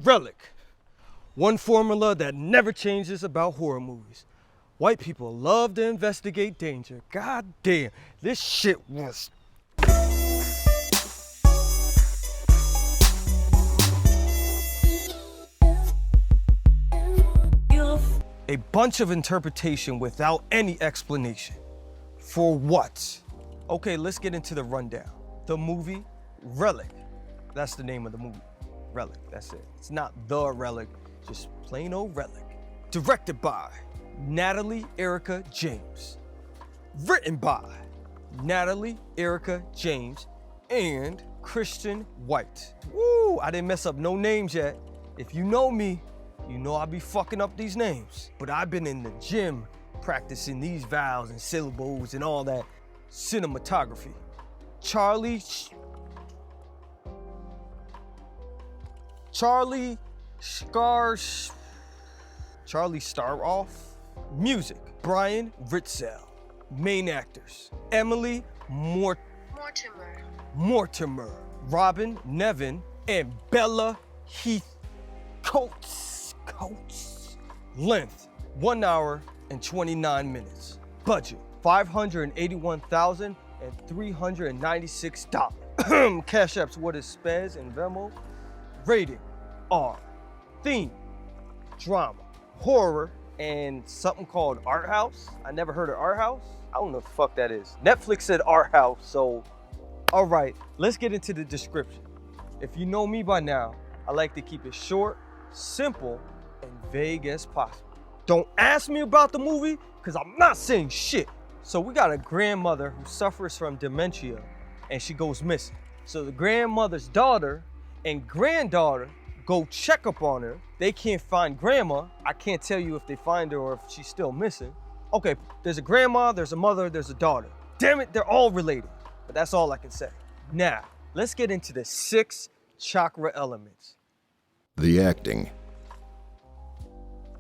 Relic. One formula that never changes about horror movies. White people love to investigate danger. God damn, this shit was... A bunch of interpretation without any explanation. For what? Okay, let's get into the rundown. The movie, Relic. That's the name of the movie. Relic, that's it. It's not The Relic, just plain old Relic. Directed by Natalie Erica James. Written by Natalie Erica James and Christian White. Woo, I didn't mess up no names yet. If you know me, you know I be fucking up these names. But I've been in the gym practicing these vowels and syllables and all that cinematography. Charlie Staroff. Music, Brian Ritzel. Main actors, Emily Mortimer, Robin Nevin, and Bella Heath Coates. Length, 1 hour and 29 minutes. Budget, $581,396. Cash apps, what is Spez and Venmo? Rating, R. Theme, drama, horror, and something called Art House. I never heard of Art House. I don't know what the fuck that is. Netflix said Art House, so all right, let's get into the description. If you know me by now, I like to keep it short, simple, and vague as possible. Don't ask me about the movie, because I'm not saying shit. So we got a grandmother who suffers from dementia, and she goes missing. So the grandmother's daughter and granddaughter go check up on her. They can't find grandma. I can't tell you if they find her or if she's still missing. Okay, there's a grandma, there's a mother, there's a daughter. Damn it, they're all related. But that's all I can say. Now, let's get into the 6 chakra elements. The acting.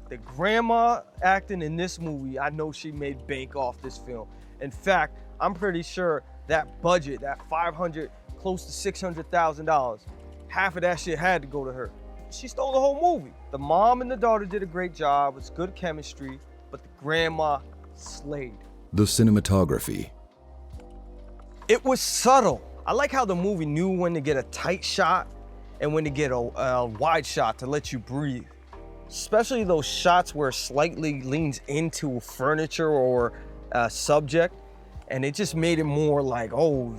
The grandma acting in this movie, I know she made bank off this film. In fact, I'm pretty sure that budget, that $500, close to $600,000, half of that shit had to go to her. She stole the whole movie. The mom and the daughter did a great job. It's good chemistry, but the grandma slayed. The cinematography. It was subtle. I like how the movie knew when to get a tight shot and when to get a wide shot to let you breathe. Especially those shots where it slightly leans into furniture or a subject, and it just made it more like, oh,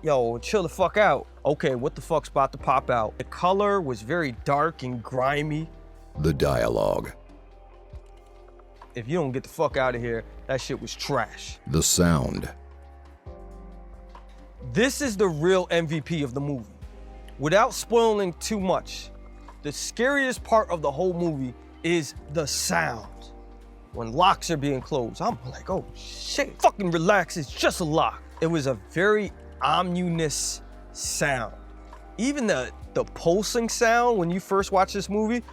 yo, chill the fuck out. Okay, what the fuck's about to pop out? The color was very dark and grimy. The dialogue. If you don't get the fuck out of here, that shit was trash. The sound. This is the real MVP of the movie. Without spoiling too much, the scariest part of the whole movie is the sound. When locks are being closed, I'm like, oh shit, fucking relax, it's just a lock. It was a very ominous sound. Even the pulsing sound when you first watch this movie.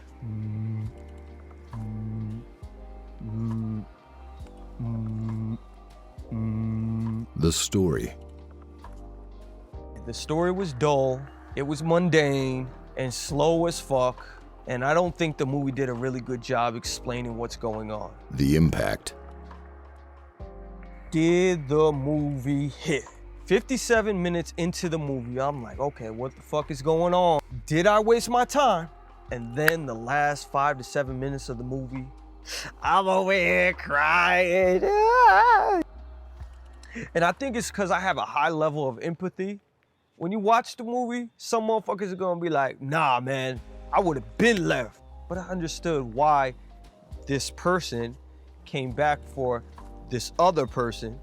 The story. The story was dull, it was mundane, and slow as fuck, and I don't think the movie did a really good job explaining what's going on. The impact. Did the movie hit? 57 minutes into the movie, I'm like, okay, what the fuck is going on? Did I waste my time? And then the last 5 to 7 minutes of the movie, I'm over here crying. And I think it's because I have a high level of empathy. When you watch the movie, some motherfuckers are gonna be like, nah, man, I would have been left. But I understood why this person came back for this other person.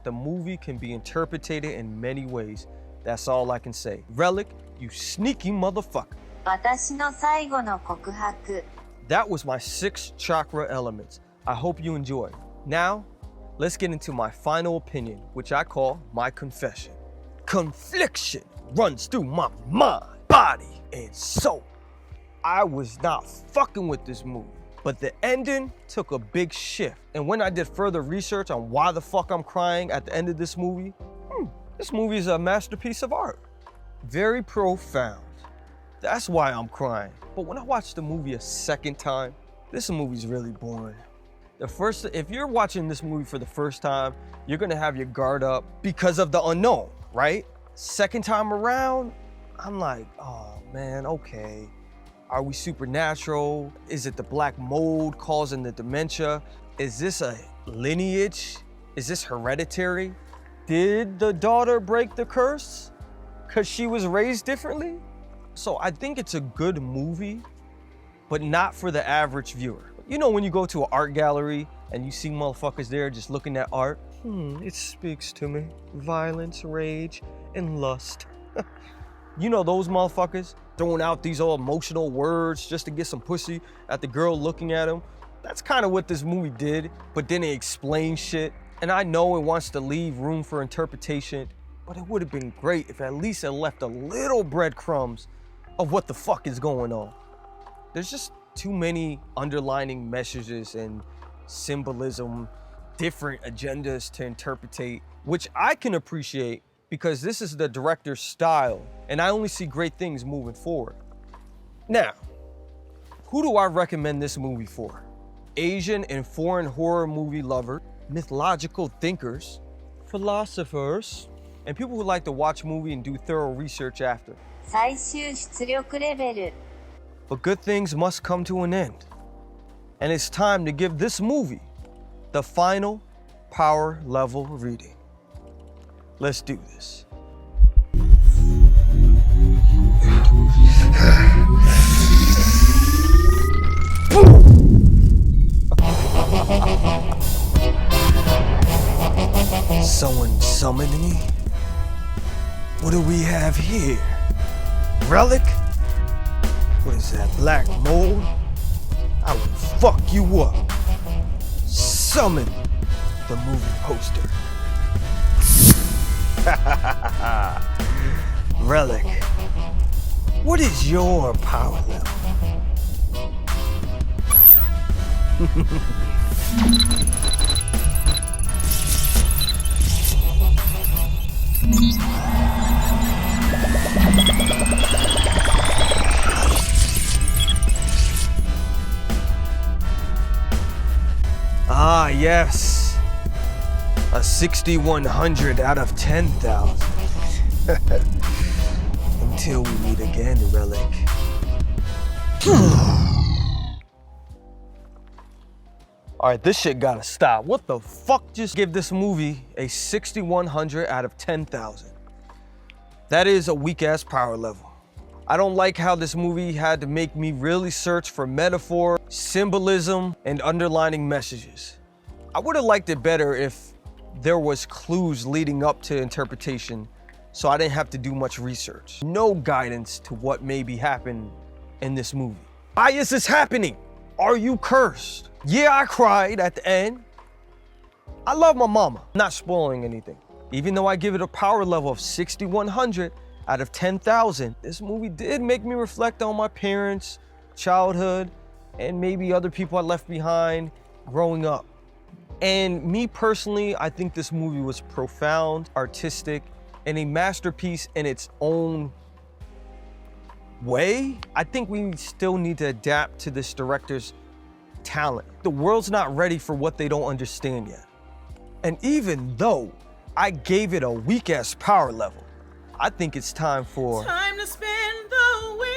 The movie can be interpreted in many ways. That's all I can say. Relic, you sneaky motherfucker. 私の最後の告白. That was my 6 chakra elements. I hope you enjoyed. Now, let's get into my final opinion, which I call my confession. Confliction runs through my mind, body, and soul. I was not fucking with this movie, but the ending took a big shift. And when I did further research on why the fuck I'm crying at the end of this movie is a masterpiece of art. Very profound. That's why I'm crying. But when I watch the movie a second time, this movie's really boring. If you're watching this movie for the first time, you're gonna have your guard up because of the unknown, right? Second time around, I'm like, oh man, okay. Are we supernatural? Is it the black mold causing the dementia? Is this a lineage? Is this hereditary? Did the daughter break the curse because she was raised differently? So I think it's a good movie, but not for the average viewer. You know when you go to an art gallery and you see motherfuckers there just looking at art? It speaks to me. Violence, rage, and lust. You know those motherfuckers throwing out these all emotional words just to get some pussy at the girl looking at him. That's kind of what this movie did, but then it explains shit. And I know it wants to leave room for interpretation, but it would have been great if at least it left a little breadcrumbs of what the fuck is going on. There's just too many underlining messages and symbolism, different agendas to interpretate, which I can appreciate because this is the director's style, and I only see great things moving forward. Now, who do I recommend this movie for? Asian and foreign horror movie lovers, mythological thinkers, philosophers, and people who like to watch movie and do thorough research after. 最終出力レベル But good things must come to an end. And it's time to give this movie the final power level reading. Let's do this. Someone summoned me? What do we have here? Relic? What is that, black mold? I will fuck you up. Summon the movie poster. Relic, what is your power level? Ah, yes. A 6,100 out of 10,000. Until we meet again, Relic. Alright, this shit gotta stop. What the fuck just give this movie a 6,100 out of 10,000? That is a weak-ass power level. I don't like how this movie had to make me really search for metaphor, symbolism, and underlining messages. I would have liked it better if there was clues leading up to interpretation, so I didn't have to do much research. No guidance to what maybe happened in this movie. Why is this happening? Are you cursed? Yeah, I cried at the end. I love my mama. Not spoiling anything. Even though I give it a power level of 6,100 out of 10,000, this movie did make me reflect on my parents, childhood, and maybe other people I left behind growing up. And me personally, I think this movie was profound, artistic, and a masterpiece in its own way. I think we still need to adapt to this director's talent. The world's not ready for what they don't understand yet. And even though I gave it a weak-ass power level, I think it's time for... Time to spin the wheel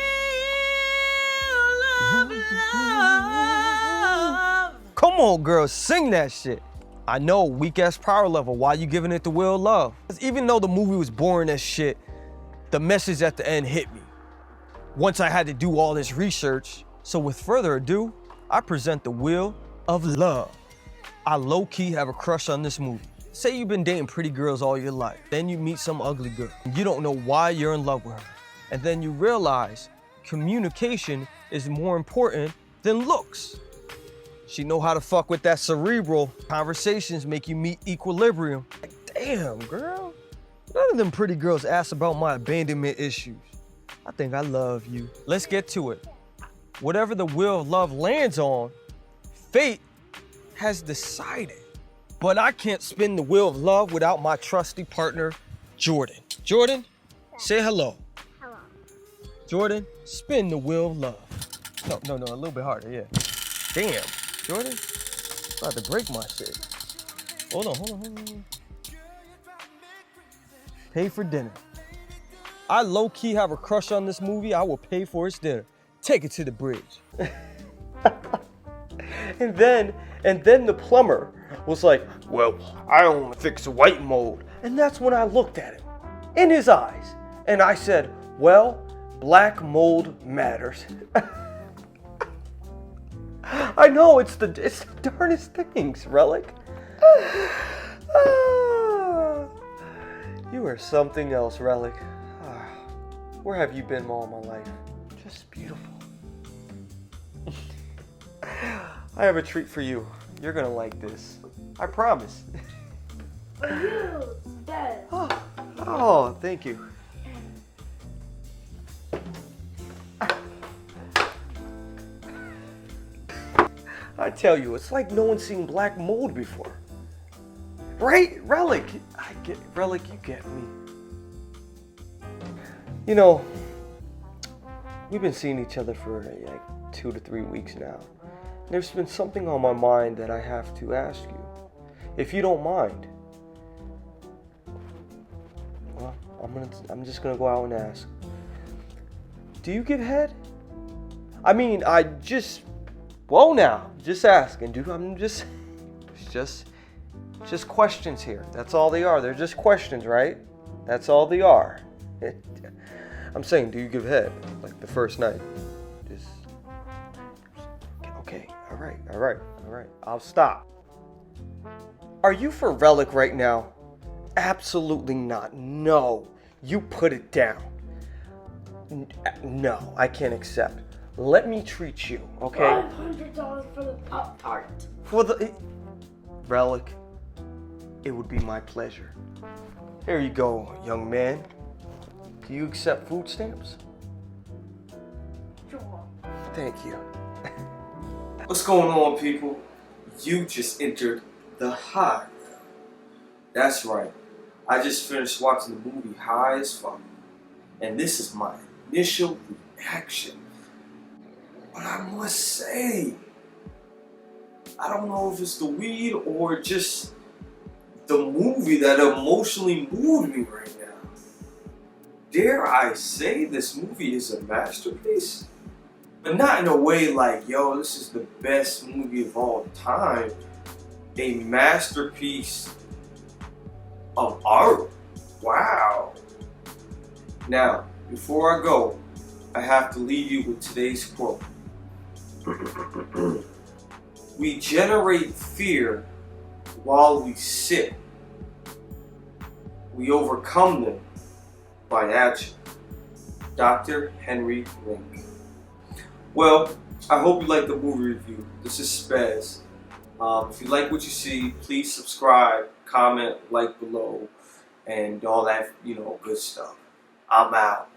of love. Come on, girls, sing that shit. I know, weak-ass power level. Why you giving it the wheel of love? 'Cause even though the movie was boring as shit, the message at the end hit me. Once I had to do all this research. So with further ado, I present the wheel of love. I low-key have a crush on this movie. Say you've been dating pretty girls all your life. Then you meet some ugly girl. You don't know why you're in love with her. And then you realize communication is more important than looks. She know how to fuck with that cerebral. Conversations make you meet equilibrium. Like, damn, girl. None of them pretty girls ask about my abandonment issues. I think I love you. Let's get to it. Whatever the wheel of love lands on, fate has decided. But I can't spin the wheel of love without my trusty partner, Jordan. Jordan, say hello. Hello. Jordan, spin the wheel of love. No, a little bit harder, yeah. Damn, Jordan, about to break my shit. Hold on. Pay for dinner. I low-key have a crush on this movie. I will pay for its dinner. Take it to the bridge. and then the plumber was like, well, I don't want to fix white mold. And that's when I looked at him in his eyes. And I said, well, black mold matters. I know, it's the darnest things, Relic. You are something else, Relic. Where have you been all my life? Just beautiful. I have a treat for you. You're gonna like this. I promise. Oh, thank you. I tell you, it's like no one's seen black mold before. Right? Relic, Relic, you get me. You know, we've been seeing each other for like 2 to 3 weeks now. There's been something on my mind that I have to ask you. If you don't mind. Well, I'm just gonna go out and ask. Do you give head? I mean, whoa now, just asking, dude. It's just questions here. That's all they are. They're just questions, right? That's all they are. I'm saying, do you give head? Like the first night. Okay, all right. I'll stop. Are you for Relic right now? Absolutely not. No, you put it down. No, I can't accept. Let me treat you, okay? $500 for the Pop-Tart. Relic, it would be my pleasure. Here you go, young man. Do you accept food stamps? Sure. Thank you. What's going on, people? You just entered the high. That's right. I just finished watching the movie High as Fuck. And this is my initial reaction. But I must say, I don't know if it's the weed or just the movie that emotionally moved me right now. Dare I say this movie is a masterpiece? But not in a way like, yo, this is the best movie of all time. A masterpiece of art. Wow. Now, before I go, I have to leave you with today's quote. We generate fear while we sit. We overcome them by action. Dr. Henry Link. Well, I hope you like the movie review. This is Spez. If you like what you see, please subscribe, comment, like below, and all that, good stuff. I'm out.